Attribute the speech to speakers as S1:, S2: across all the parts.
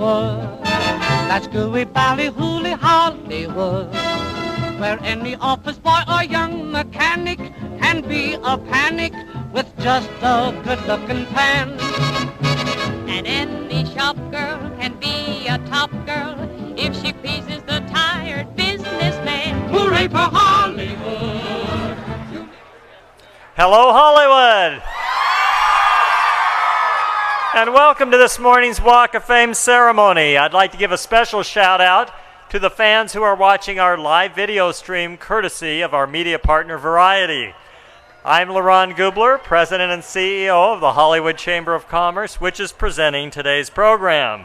S1: Hollywood. That's gooey ballyhooly Hollywood, where any office boy or young mechanic can be a panic with just a good-looking pan.
S2: And any shop girl can be a top girl if she pleases the tired businessman.
S1: Hooray for Hollywood!
S3: Hello, Hollywood! And welcome to this morning's Walk of Fame ceremony. I'd like to give a special shout out to the fans who are watching our live video stream courtesy of our media partner Variety. I'm Laron Gubler, President and CEO of the Hollywood Chamber of Commerce, which is presenting today's program.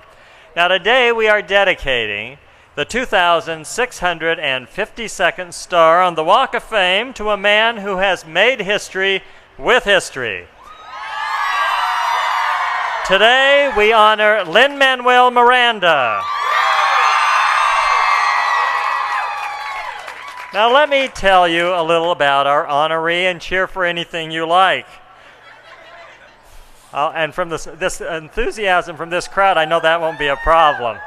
S3: Now today we are dedicating the 2,652nd star on the Walk of Fame to a man who has made history with history. Today we honor Lin-Manuel Miranda. Now let me tell you a little about our honoree and cheer for anything you like. And from this enthusiasm from this crowd, I know that won't be a problem.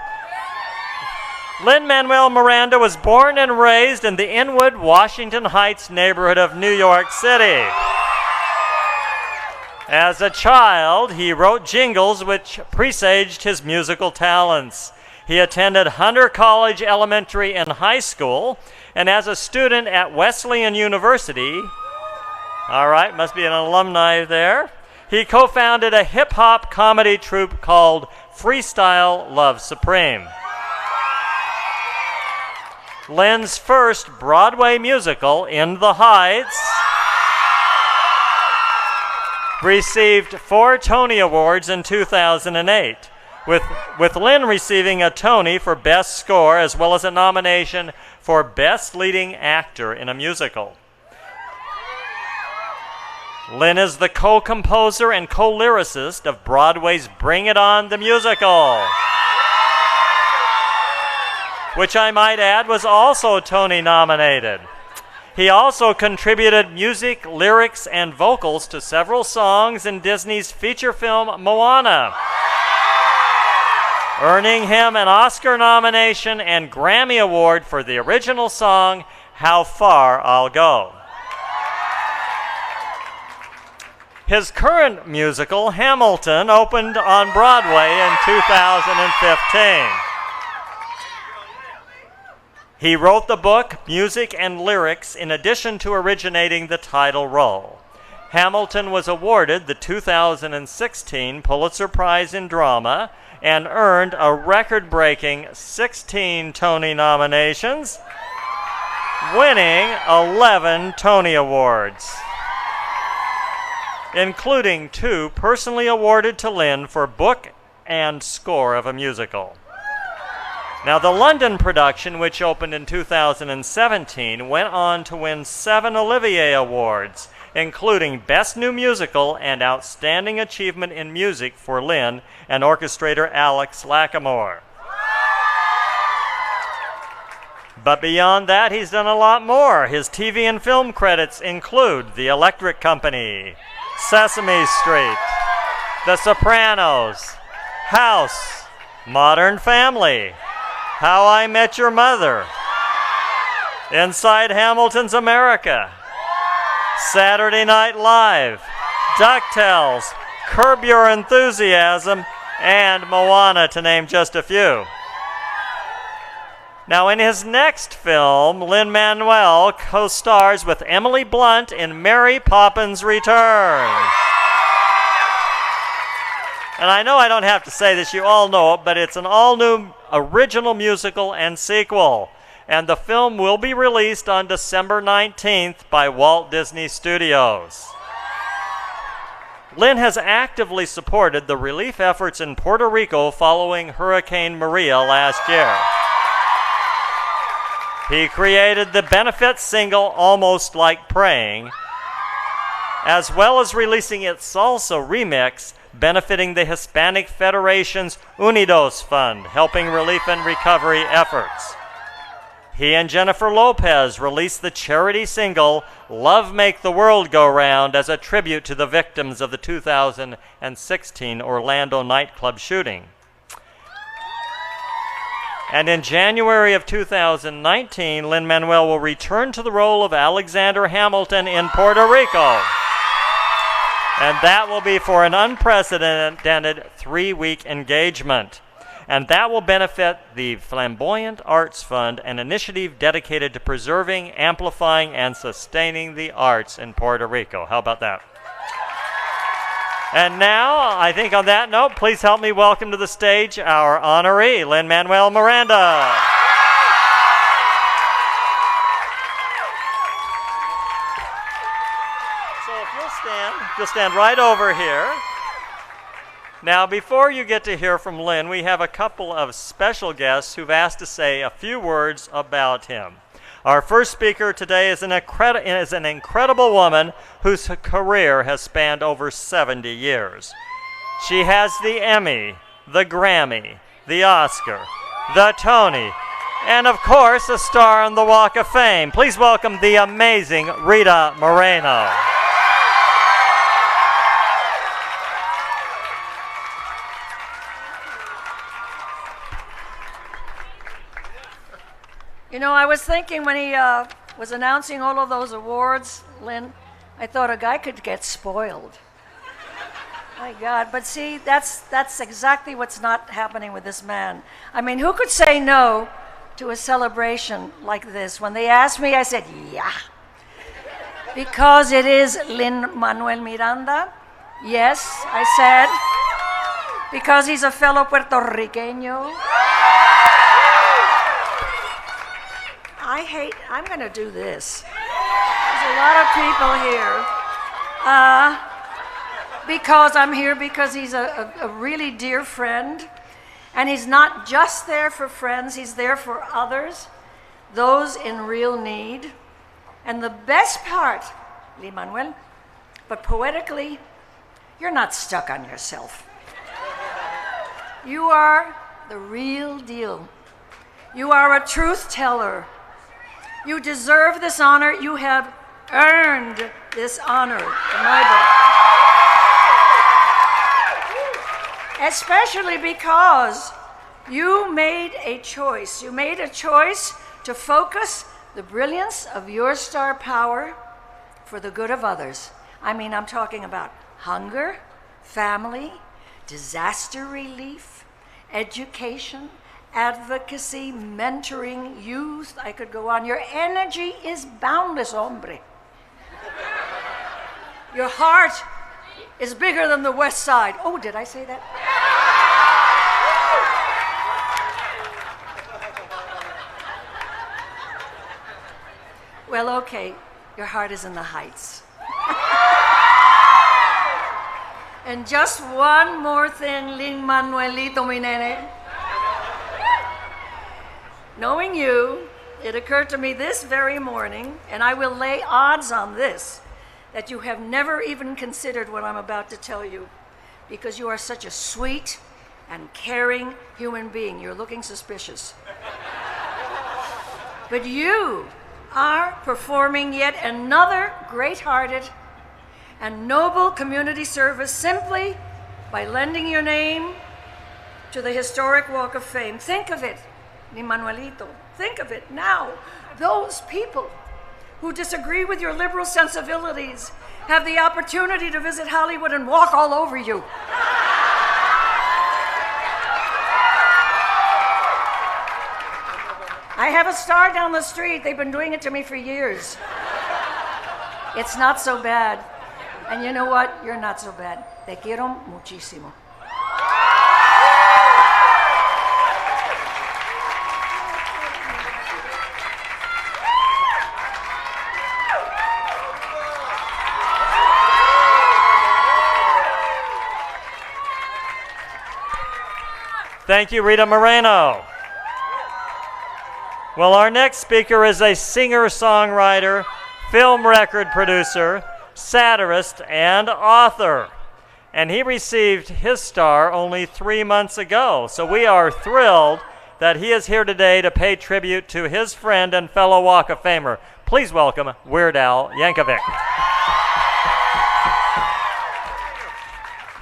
S3: Lin-Manuel Miranda was born and raised in the Inwood, Washington Heights neighborhood of New York City. As a child, he wrote jingles which presaged his musical talents. He attended Hunter College Elementary and High School, and as a student at Wesleyan University, all right, must be an alumni there, he co-founded a hip-hop comedy troupe called Freestyle Love Supreme. Lin's first Broadway musical, In the Heights, received 4 Tony Awards in 2008, with Lin receiving a Tony for Best Score as well as a nomination for Best Leading Actor in a Musical. Lin is the co-composer and co-lyricist of Broadway's Bring It On the Musical, which I might add was also Tony nominated. He also contributed music, lyrics, and vocals to several songs in Disney's feature film Moana, earning him an Oscar nomination and Grammy Award for the original song, How Far I'll Go. His current musical, Hamilton, opened on Broadway in 2015. He wrote the book, music, and lyrics in addition to originating the title role. Hamilton was awarded the 2016 Pulitzer Prize in Drama and earned a record-breaking 16 Tony nominations, winning 11 Tony Awards, including 2 personally awarded to Lin for book and score of a musical. Now, the London production, which opened in 2017, went on to win 7 Olivier Awards, including Best New Musical and Outstanding Achievement in Music for Lin and orchestrator Alex Lacamoire. But beyond that, he's done a lot more. His TV and film credits include The Electric Company, Sesame Street, The Sopranos, House, Modern Family, How I Met Your Mother, Inside Hamilton's America, Saturday Night Live, DuckTales, Curb Your Enthusiasm, and Moana, to name just a few. Now, in his next film, Lin-Manuel co-stars with Emily Blunt in Mary Poppins Returns. And I know I don't have to say this, you all know it, but it's an all-new original musical and sequel. And the film will be released on December 19th by Walt Disney Studios. Lin has actively supported the relief efforts in Puerto Rico following Hurricane Maria last year. He created the benefit single Almost Like Praying, as well as releasing its salsa remix benefiting the Hispanic Federation's Unidos Fund, helping relief and recovery efforts. He and Jennifer Lopez released the charity single Love Make the World Go Round as a tribute to the victims of the 2016 Orlando nightclub shooting. And in January of 2019, Lin-Manuel will return to the role of Alexander Hamilton in Puerto Rico. And that will be for an unprecedented 3-week engagement. And that will benefit the Flamboyant Arts Fund, an initiative dedicated to preserving, amplifying, and sustaining the arts in Puerto Rico. How about that? And now, I think on that note, please help me welcome to the stage our honoree, Lin-Manuel Miranda. So if you'll stand right over here. Now, before you get to hear from Lin, we have a couple of special guests who've asked to say a few words about him. Our first speaker today is an incredible woman whose career has spanned over 70 years. She has the Emmy, the Grammy, the Oscar, the Tony, and of course, a star on the Walk of Fame. Please welcome the amazing Rita Moreno.
S4: You know, I was thinking when he was announcing all of those awards, Lynn, I thought a guy could get spoiled. My God, but see, that's exactly what's not happening with this man. I mean, who could say no to a celebration like this? When they asked me, I said, yeah. Because it is Lin-Manuel Miranda. Yes, I said. Because he's a fellow Puerto Riqueño. I'm going to do this. There's a lot of people here. Because I'm here because he's a really dear friend. And he's not just there for friends, he's there for others, those in real need. And the best part, Lin-Manuel, but poetically, you're not stuck on yourself. You are the real deal. You are a truth teller. You deserve this honor. You have earned this honor, in my book. Especially because you made a choice. You made a choice to focus the brilliance of your star power for the good of others. I mean, I'm talking about hunger, family, disaster relief, education, advocacy, mentoring, youth. I could go on. Your energy is boundless, hombre. Your heart is bigger than the West Side. Oh, did I say that? Well, okay. Your heart is in the Heights. And just one more thing, Lin-Manuelito, mi nene. Knowing you, it occurred to me this very morning, and I will lay odds on this, that you have never even considered what I'm about to tell you, because you are such a sweet and caring human being. You're looking suspicious. But you are performing yet another great-hearted and noble community service simply by lending your name to the historic Walk of Fame. Think of it. Lin-Manuelito, think of it now. Those people who disagree with your liberal sensibilities have the opportunity to visit Hollywood and walk all over you. I have a star down the street. They've been doing it to me for years. It's not so bad. And you know what? You're not so bad. Te quiero muchísimo.
S3: Thank you, Rita Moreno. Well, our next speaker is a singer-songwriter, film record producer, satirist, and author. And he received his star only 3 months ago. So we are thrilled that he is here today to pay tribute to his friend and fellow Walk of Famer. Please welcome Weird Al Yankovic.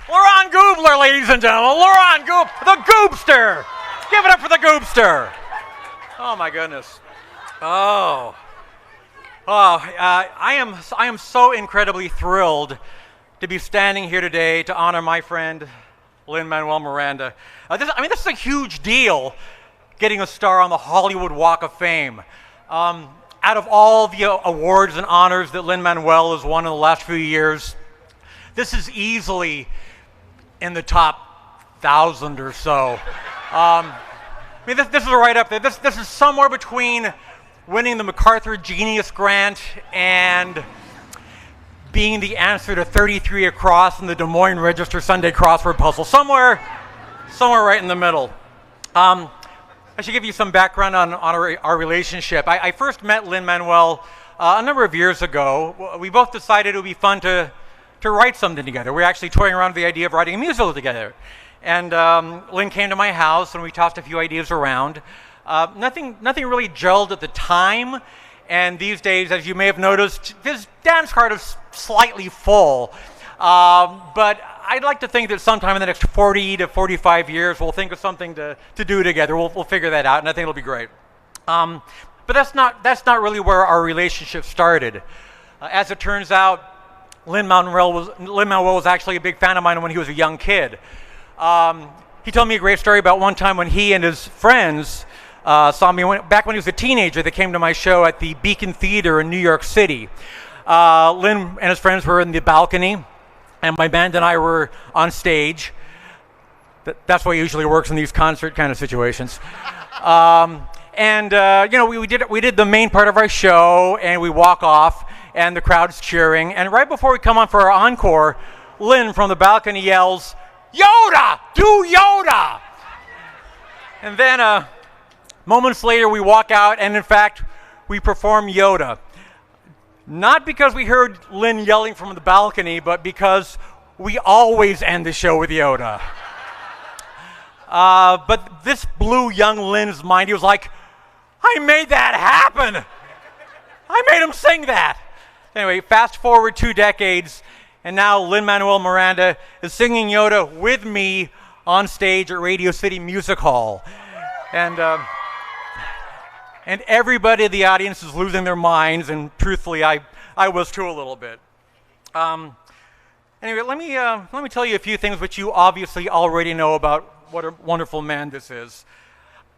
S5: Laurent Goobler, ladies and gentlemen. Laurent Goob, the Goobster. Give it up for the Goobster. Oh my goodness. Oh. I am so incredibly thrilled to be standing here today to honor my friend Lin-Manuel Miranda. This is a huge deal, getting a star on the Hollywood Walk of Fame. Out of all the awards and honors that Lin-Manuel has won in the last few years, this is easily in the top 1,000 or so. This is right up there. This is somewhere between winning the MacArthur Genius Grant and being the answer to 33 across in the Des Moines Register Sunday crossword puzzle. Somewhere right in the middle. I should give you some background on our relationship. I first met Lin-Manuel a number of years ago. We both decided it would be fun to write something together. We were actually toying around with the idea of writing a musical together. And Lin came to my house and we tossed a few ideas around. Nothing really gelled at the time, and these days, as you may have noticed, his dance card is slightly full. But I'd like to think that sometime in the next 40 to 45 years, we'll think of something to do together. We'll figure that out, and I think it'll be great. But that's not really where our relationship started. As it turns out, Lin-Manuel was actually a big fan of mine when he was a young kid. He told me a great story about one time when he and his friends saw me back when he was a teenager. They came to my show at the Beacon Theater in New York City. Lin and his friends were in the balcony, and my band and I were on stage. That's what usually works in these concert kind of situations. We did the main part of our show, and we walk off, and the crowd's cheering. And right before we come on for our encore, Lin from the balcony yells, "Yoda! Do Yoda!" And then moments later, we walk out, and in fact, we perform Yoda. Not because we heard Lin yelling from the balcony, but because we always end the show with Yoda. But this blew young Lin's mind. He was like, "I made that happen! I made him sing that!" Anyway, fast forward 2 decades, and now Lin-Manuel Miranda is singing Yoda with me on stage at Radio City Music Hall. And everybody in the audience is losing their minds, and truthfully, I was too a little bit. Anyway, let me tell you a few things which you obviously already know about what a wonderful man this is.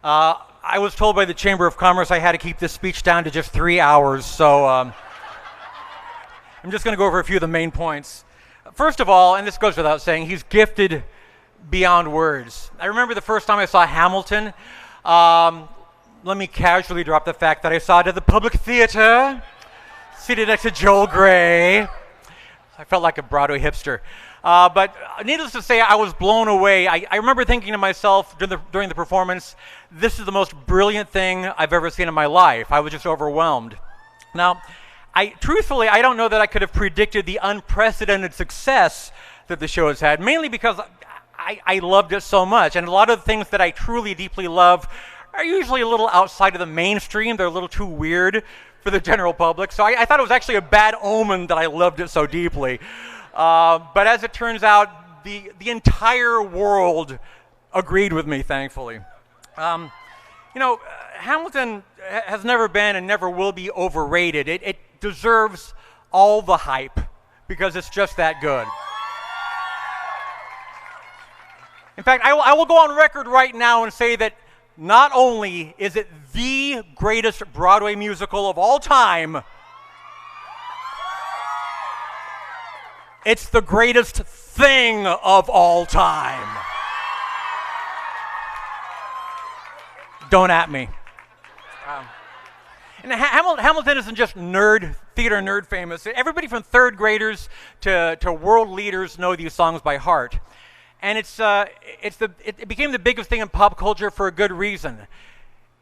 S5: I was told by the Chamber of Commerce I had to keep this speech down to just 3 hours, so I'm just going to go over a few of the main points. First of all, and this goes without saying, he's gifted beyond words. I remember the first time I saw Hamilton. Let me casually drop the fact that I saw it at the Public Theater, seated next to Joel Grey. I felt like a Broadway hipster. But needless to say, I was blown away. I remember thinking to myself during the performance, this is the most brilliant thing I've ever seen in my life. I was just overwhelmed. Now, truthfully, I don't know that I could have predicted the unprecedented success that the show has had, mainly because I loved it so much. And a lot of the things that I truly, deeply love are usually a little outside of the mainstream. They're a little too weird for the general public. So I thought it was actually a bad omen that I loved it so deeply. But as it turns out, the entire world agreed with me, thankfully. Hamilton has never been and never will be overrated. It deserves all the hype because it's just that good. In fact, I will go on record right now and say that not only is it the greatest Broadway musical of all time, it's the greatest thing of all time. Don't at me. And Hamilton isn't just theater nerd famous. Everybody from third graders to world leaders know these songs by heart. And it became the biggest thing in pop culture for a good reason.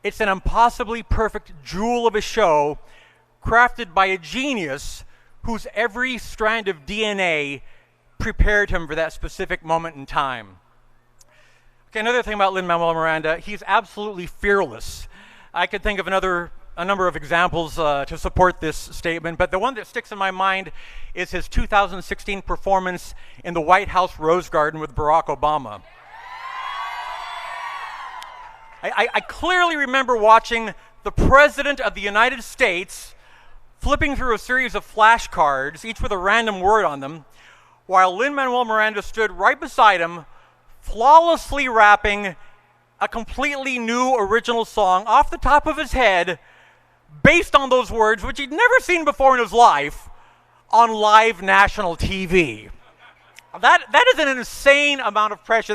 S5: It's an impossibly perfect jewel of a show crafted by a genius whose every strand of DNA prepared him for that specific moment in time. Okay, another thing about Lin-Manuel Miranda, he's absolutely fearless. I could think of a number of examples to support this statement, but the one that sticks in my mind is his 2016 performance in the White House Rose Garden with Barack Obama. I clearly remember watching the President of the United States flipping through a series of flashcards, each with a random word on them, while Lin-Manuel Miranda stood right beside him, flawlessly rapping a completely new original song off the top of his head, based on those words, which he'd never seen before in his life, on live national TV. That is an insane amount of pressure.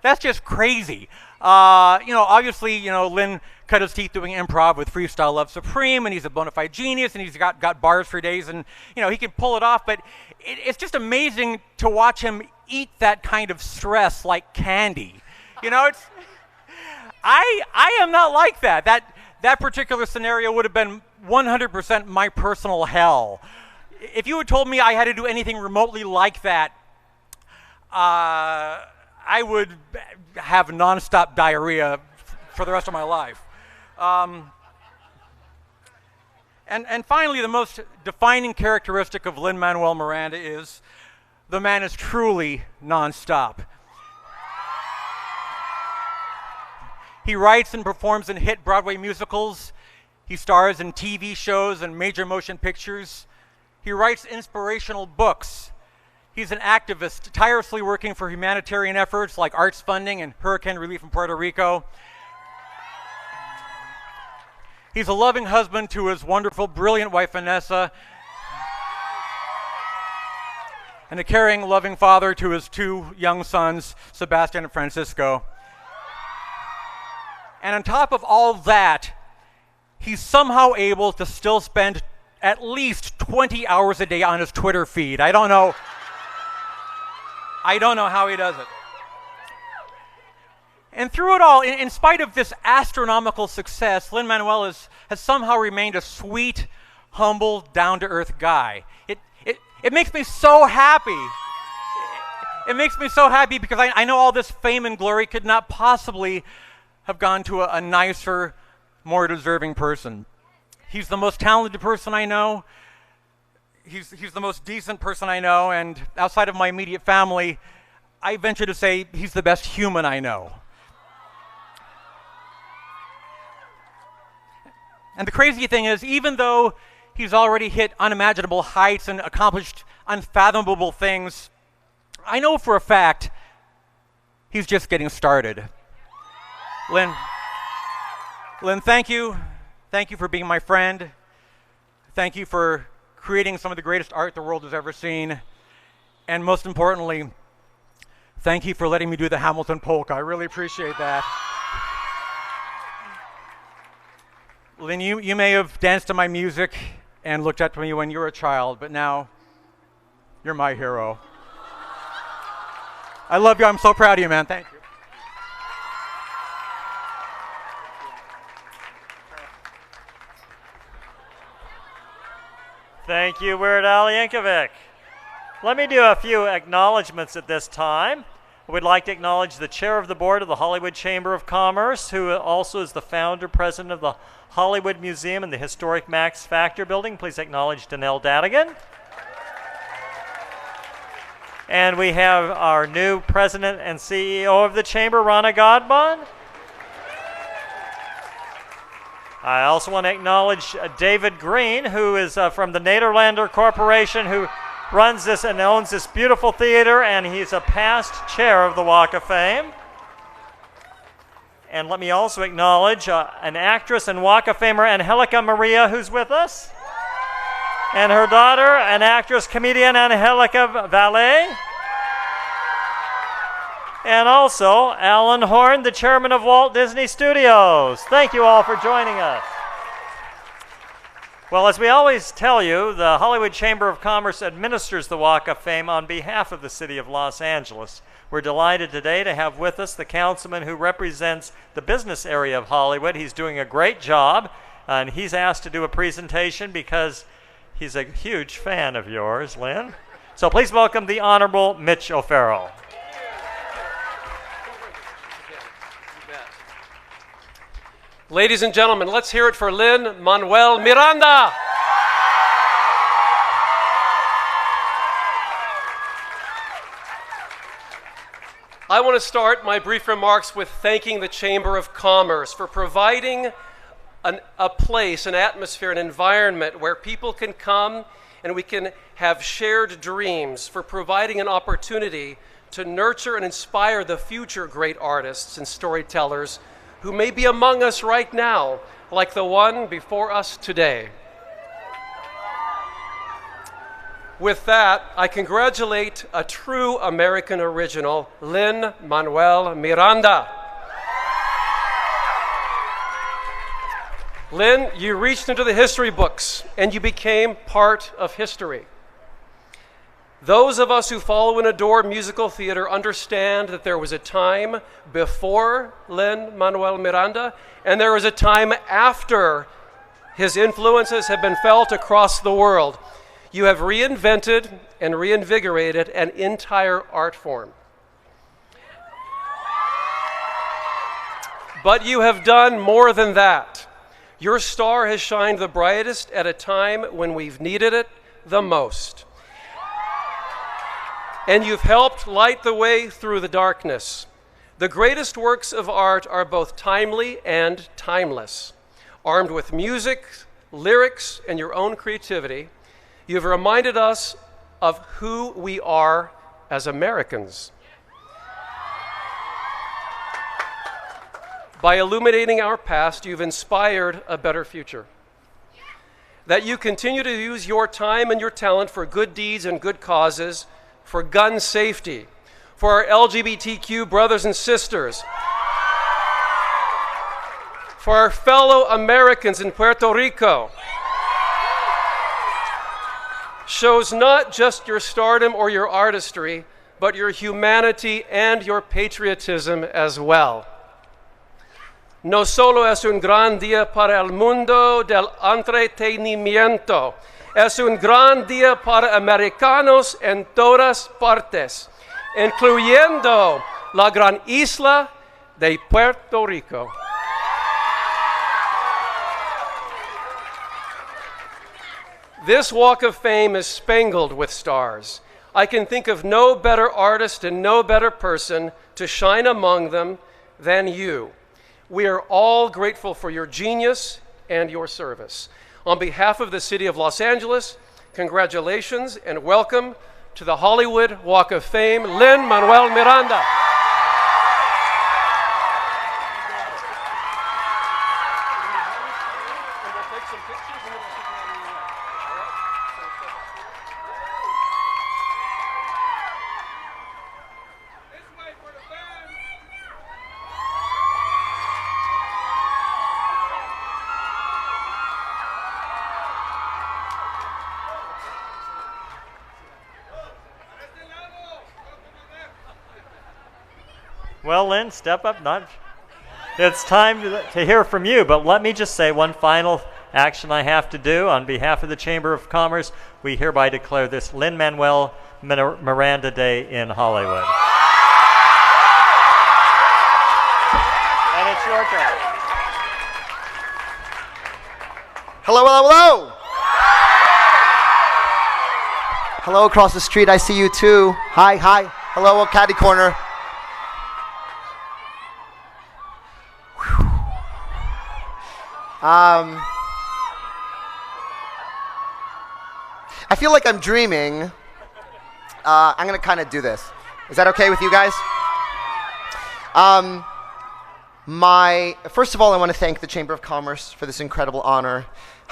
S5: That's just crazy. Obviously, Lin cut his teeth doing improv with Freestyle Love Supreme, and he's a bona fide genius, and he's got bars for days, and he can pull it off. But it's just amazing to watch him eat that kind of stress like candy. I am not like that. That particular scenario would have been 100% my personal hell. If you had told me I had to do anything remotely like that, I would have nonstop diarrhea for the rest of my life. And finally, the most defining characteristic of Lin-Manuel Miranda is the man is truly nonstop. He writes and performs in hit Broadway musicals. He stars in TV shows and major motion pictures. He writes inspirational books. He's an activist, tirelessly working for humanitarian efforts like arts funding and hurricane relief in Puerto Rico. He's a loving husband to his wonderful, brilliant wife, Vanessa, and a caring, loving father to his two young sons, Sebastian and Francisco. And on top of all that, he's somehow able to still spend at least 20 hours a day on his Twitter feed. I don't know how he does it. And through it all, in spite of this astronomical success, Lin-Manuel has somehow remained a sweet, humble, down-to-earth guy. It makes me so happy. It makes me so happy because I know all this fame and glory could not possibly have gone to a nicer, more deserving person. He's the most talented person I know. He's the most decent person I know, and outside of my immediate family, I venture to say he's the best human I know. And the crazy thing is, even though he's already hit unimaginable heights and accomplished unfathomable things, I know for a fact he's just getting started. Lin, thank you. Thank you for being my friend. Thank you for creating some of the greatest art the world has ever seen. And most importantly, thank you for letting me do the Hamilton polka. I really appreciate that. Lin, you may have danced to my music and looked up to me when you were a child, but now you're my hero. I love you. I'm so proud of you, man. Thank you.
S3: Thank you, Weird Al Yankovic. Let me do a few acknowledgments at this time. We'd like to acknowledge the chair of the board of the Hollywood Chamber of Commerce, who also is the founder, president of the Hollywood Museum and the historic Max Factor building. Please acknowledge Danelle Dadigan. And we have our new president and CEO of the chamber, Rana Godbon. I also want to acknowledge David Green, who is from the Nederlander Corporation, who runs this and owns this beautiful theater, and he's a past chair of the Walk of Fame. And let me also acknowledge an actress and Walk of Famer, Angelica Maria, who's with us, and her daughter, an actress, comedian, Angelica Valet. And also, Alan Horn, the chairman of Walt Disney Studios. Thank you all for joining us. Well, as we always tell you, the Hollywood Chamber of Commerce administers the Walk of Fame on behalf of the city of Los Angeles. We're delighted today to have with us the councilman who represents the business area of Hollywood. He's doing a great job, and he's asked to do a presentation because he's a huge fan of yours, Lin. So please welcome the Honorable Mitch O'Farrell.
S6: Ladies and gentlemen, let's hear it for Lin-Manuel Miranda. I want to start my brief remarks with thanking the Chamber of Commerce for providing a place, an atmosphere, an environment where people can come and we can have shared dreams, for providing an opportunity to nurture and inspire the future great artists and storytellers who may be among us right now, like the one before us today. With that, I congratulate a true American original, Lin-Manuel Miranda. Lin, you reached into the history books and you became part of history. Those of us who follow and adore musical theater understand that there was a time before Lin-Manuel Miranda and there was a time after his influences have been felt across the world. You have reinvented and reinvigorated an entire art form. But you have done more than that. Your star has shined the brightest at a time when we've needed it the most. And you've helped light the way through the darkness. The greatest works of art are both timely and timeless. Armed with music, lyrics, and your own creativity, you've reminded us of who we are as Americans. By illuminating our past, you've inspired a better future. That you continue to use your time and your talent for good deeds and good causes, for gun safety, for our LGBTQ brothers and sisters, for our fellow Americans in Puerto Rico, shows not just your stardom or your artistry, but your humanity and your patriotism as well. No solo es un gran día para el mundo del entretenimiento, es un gran día para americanos en todas partes, incluyendo la gran isla de Puerto Rico. This Walk of Fame is spangled with stars. I can think of no better artist and no better person to shine among them than you. We are all grateful for your genius and your service. On behalf of the City of Los Angeles, congratulations and welcome to the Hollywood Walk of Fame, Lin-Manuel Miranda.
S3: Well, Lynn, step up. It's time to hear from you, but let me just say one final action I have to do. On behalf of the Chamber of Commerce, we hereby declare this Lin-Manuel Miranda Day in Hollywood. And it's your turn.
S7: Hello, hello, hello! Hello across the street, I see you too. Hi, hi. Hello, Caddy Corner. I feel like I'm dreaming. I'm going to kind of do this. Is that okay with you guys? First of all, I want to thank the Chamber of Commerce for this incredible honor.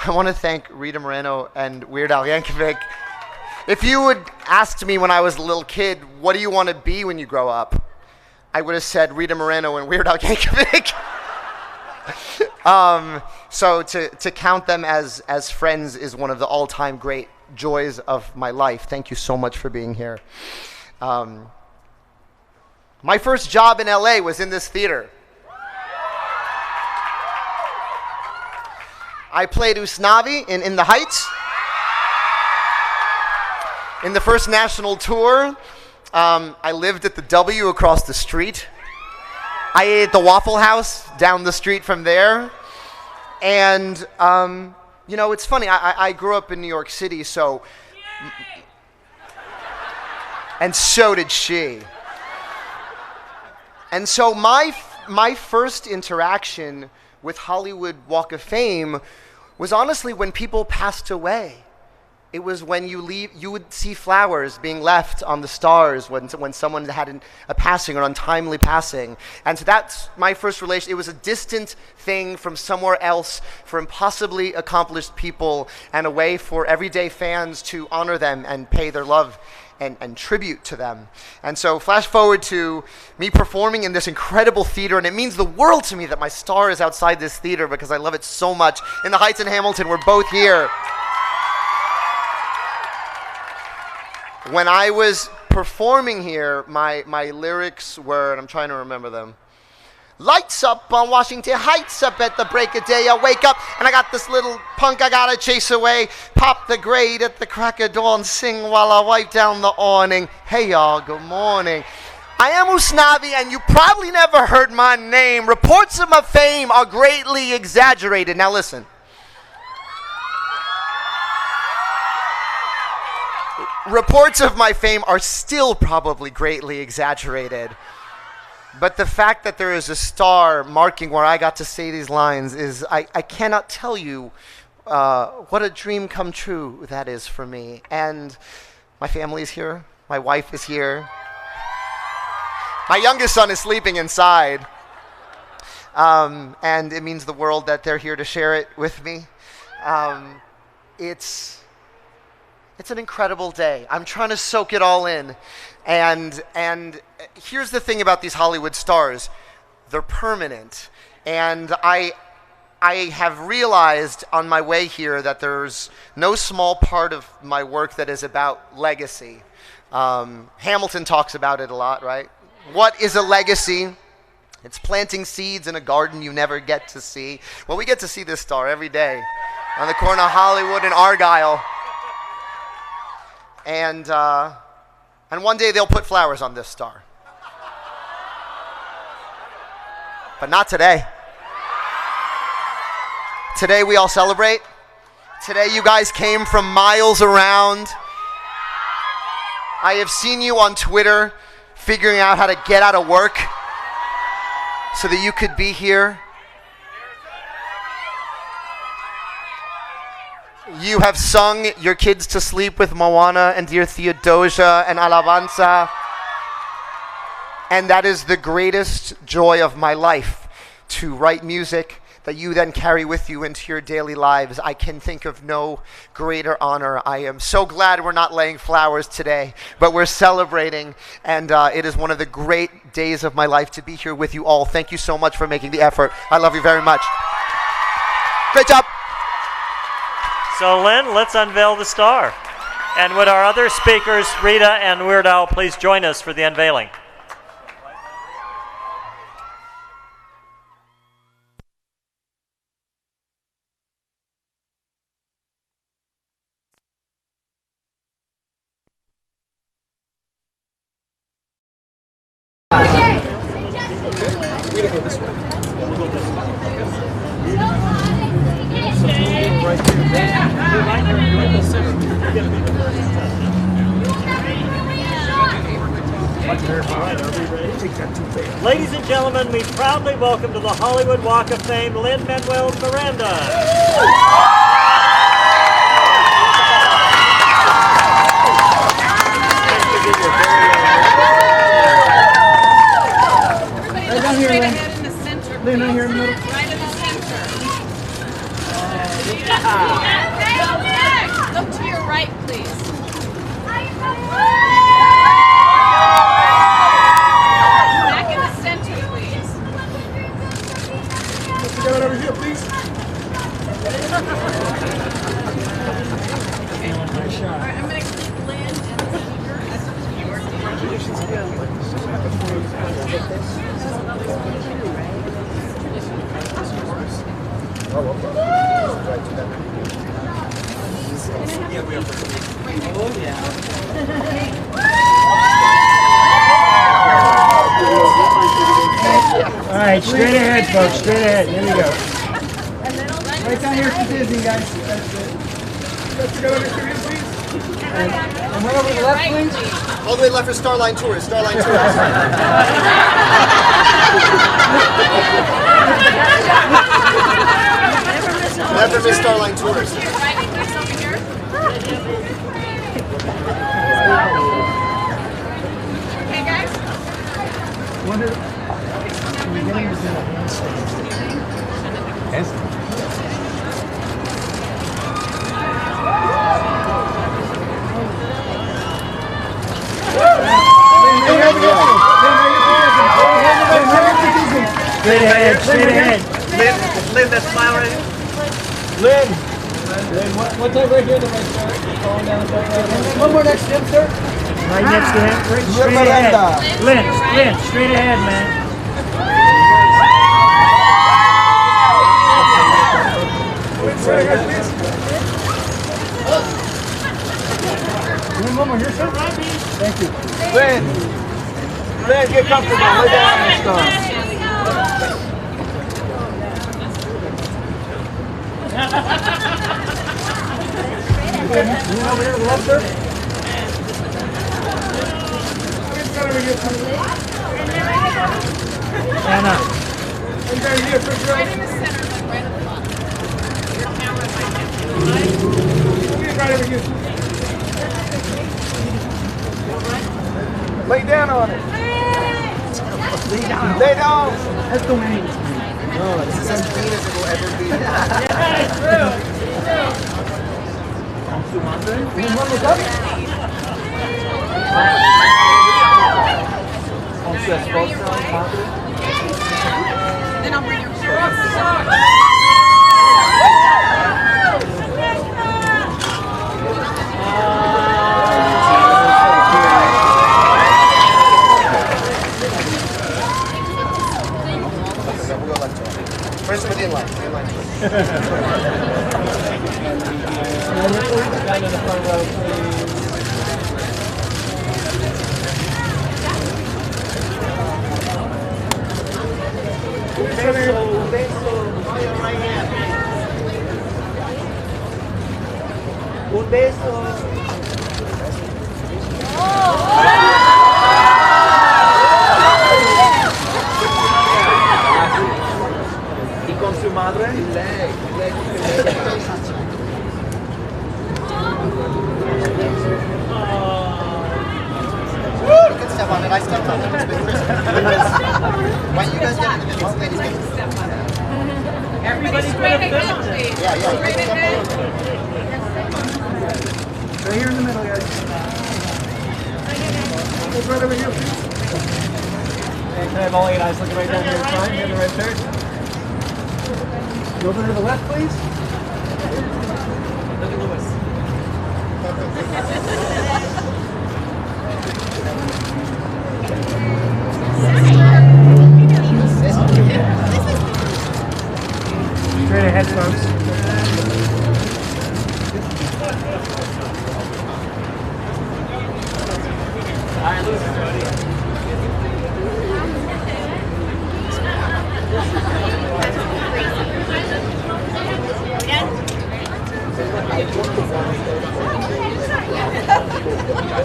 S7: I want to thank Rita Moreno and Weird Al Yankovic. If you would asked me when I was a little kid, what do you want to be when you grow up? I would have said Rita Moreno and Weird Al Yankovic. So to count them as friends is one of the all-time great joys of my life. Thank you so much for being here. My first job in LA was in this theater. I played Usnavi in the Heights. In the first national tour, I lived at the W across the street. I ate at the Waffle House down the street from there. And, you know, it's funny. I grew up in New York City, so... And so did she. And so my first interaction with Hollywood Walk of Fame was honestly when people passed away. It was when you would see flowers being left on the stars when someone had a passing or untimely passing. And so that's my first relation. It was a distant thing from somewhere else for impossibly accomplished people and a way for everyday fans to honor them and pay their love and tribute to them. And so flash forward to me performing in this incredible theater, and it means the world to me that my star is outside this theater because I love it so much. In the Heights in Hamilton, we're both here. When I was performing here, my lyrics were, and I'm trying to remember them. Lights up on Washington Heights up at the break of day. I wake up and I got this little punk I gotta chase away. Pop the grade at the crack of dawn. Sing while I wipe down the awning. Hey y'all, good morning. I am Usnavi and you probably never heard my name. Reports of my fame are greatly exaggerated. Now listen. Reports of my fame are still probably greatly exaggerated. But the fact that there is a star marking where I got to say these lines is, I cannot tell you what a dream come true that is for me. And my family is here. My wife is here. My youngest son is sleeping inside. And it means the world that they're here to share it with me. It's an incredible day. I'm trying to soak it all in. And here's the thing about these Hollywood stars. They're permanent. And I have realized on my way here that there's no small part of my work that is about legacy. Hamilton talks about it a lot, right? What is a legacy? It's planting seeds in a garden you never get to see. Well, we get to see this star every day on the corner of Hollywood and Argyle. And one day they'll put flowers on this star. But not today. Today we all celebrate. Today you guys came from miles around. I have seen you on Twitter figuring out how to get out of work so that you could be here. You have sung your kids to sleep with Moana and Dear Theodosia and Alabanza. And that is the greatest joy of my life, to write music that you then carry with you into your daily lives. I can think of no greater honor. I am so glad we're not laying flowers today, but we're celebrating. And it is one of the great days of my life to be here with you all. Thank you so much for making the effort. I love you very much. Great job.
S3: So Lin, let's unveil the star. And would our other speakers, Rita and Weird Al, please join us for the unveiling? Ladies and gentlemen, we proudly welcome to the Hollywood Walk of Fame, Lin-Manuel Miranda.
S8: Everybody look straight ahead in the center, please. Right in the center. Look to your right, please. Back in the center, please.
S9: Get over here, please.
S8: Okay. All right, I'm going to keep Lynn and Peter. That's up to yours.
S9: All right, straight ahead, folks. Straight ahead. Here we go. Right down here for Disney, guys. That's it. Let's go over here, please.
S8: And one over to the left, please.
S7: All the way left for Starline Tours. Starline Tours. Never miss Starline Tours.
S8: Okay, guys.
S9: Straight ahead, straight ahead.
S1: Lynn, that smile right here.
S9: Lynn, one time right here, the right side. Falling down the back.
S8: One more next to him, sir.
S9: Right next to him. Straight ahead. Lynn, straight ahead, man.
S8: One more here, sir. Thank you.
S9: Lynn, get comfortable. Lay down on the star.
S8: Over here to the left, sir.
S9: Anna.
S8: Right in the center, right at the front. Your camera might
S9: Right over here. Lay down on it. Lay down.
S8: That's the way.
S7: No, this is as clean as it will ever be.
S8: One look up. Then I'll bring your
S7: Person with the inline.
S9: Down in the front row, please.
S1: Un beso. ¿Y con su madre?
S7: You can step on it. I stepped on it. It's been crisp. Why don't you guys get in the middle? Ladies, get in the middle.
S8: Everybody straight ahead, please.
S7: Yeah.
S8: Straight ahead.
S9: Right here in the middle, guys. Look right over here, please. Okay, can I have all 8 eyes looking right down here in front? You're in the right there. Go over to the left, please. Look at Lewis. Straight ahead, folks. All right, Lewis is ready.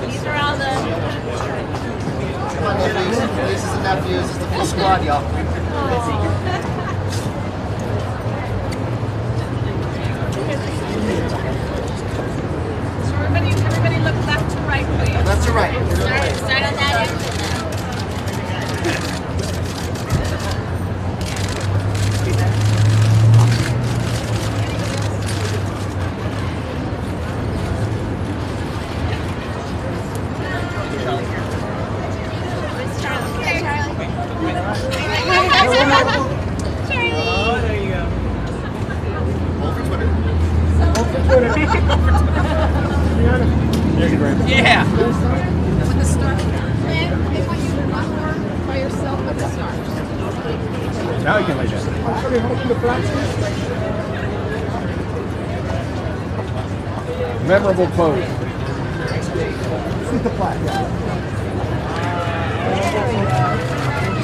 S2: These are all the...
S7: Come on, nieces and nephews. It's the full squad, y'all.
S8: So everybody look left to right, please.
S7: Left to right.
S2: Start on that end.
S8: Yeah. With the star. And if you run by yourself with the stars.
S9: Now you can lay down. Memorable pose. Shoot the flag.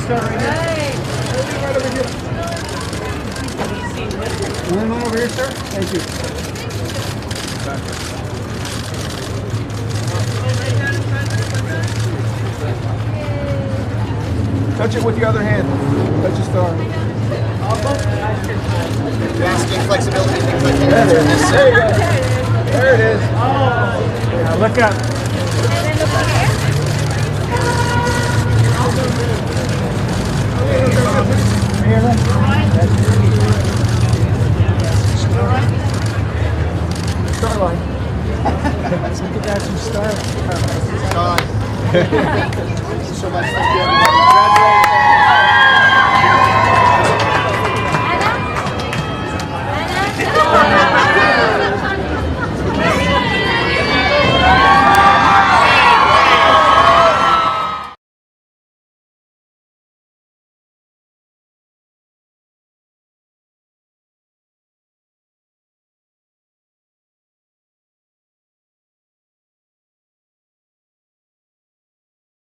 S9: Start right here. Right over here. One over here, sir. Thank you. Touch it with the other hand. Touch the star.
S7: You're asking flexibility things like that.
S9: There you go. There it is. Yeah, look up. Starline. Look at that, some stars.
S7: Thank you so much. Thank you, everybody. Congratulations.